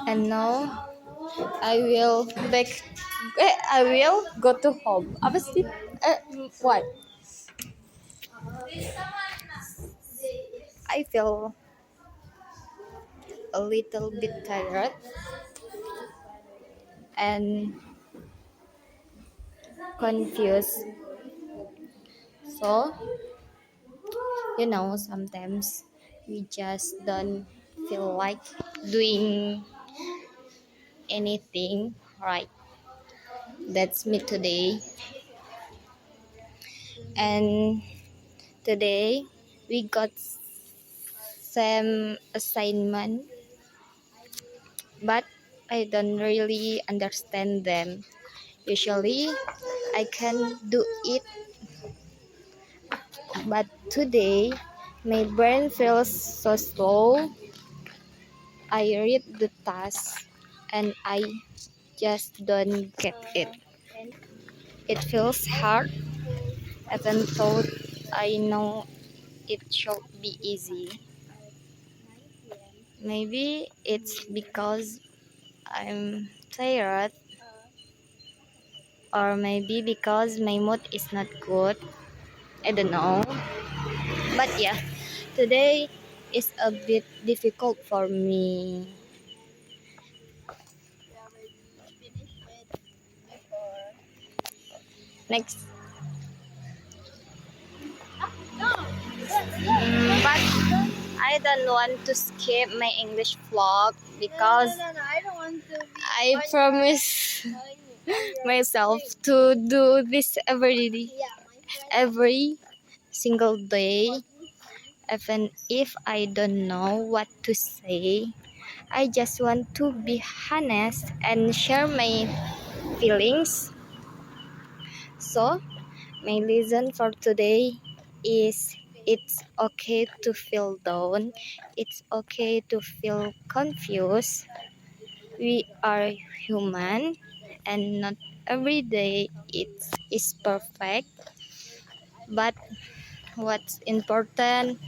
And now I will back. I will go to home. Apa sih? What? I feel a little bit tired and confused. So, sometimes we just don't feel like doing anything, right? That's me today. And today we got some assignment, but I don't really understand them. Usually I can do it, but today my brain feels so slow. I read the task and I just don't get it. It feels hard, even though I know it should be easy. Maybe it's because I'm tired, or maybe because my mood is not good. I don't know. But yeah, today is a bit difficult for me. Next. But I don't want to skip my English vlog because I don't want to. I promise myself to do this every single day. Even if I don't know what to say, I just want to be honest and share my feelings. So, my lesson for today is it's okay to feel down, it's okay to feel confused. We are human and not every day it is perfect. But what's important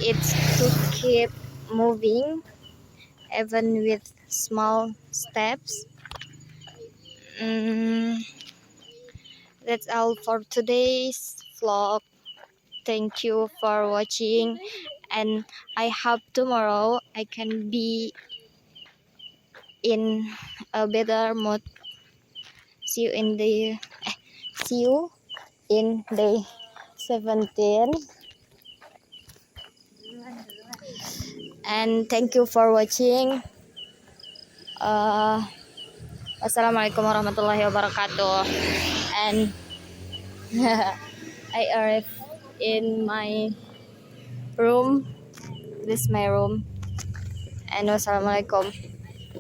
is to keep moving even with small steps. Mm, that's all for today's vlog. Thank you for watching, and I hope tomorrow I can be in a better mood. See you in the see you in day 17, and thank you for watching. Wassalamualaikum warahmatullahi wabarakatuh. And I arrived in my room. This is my room. And wassalamualaikum.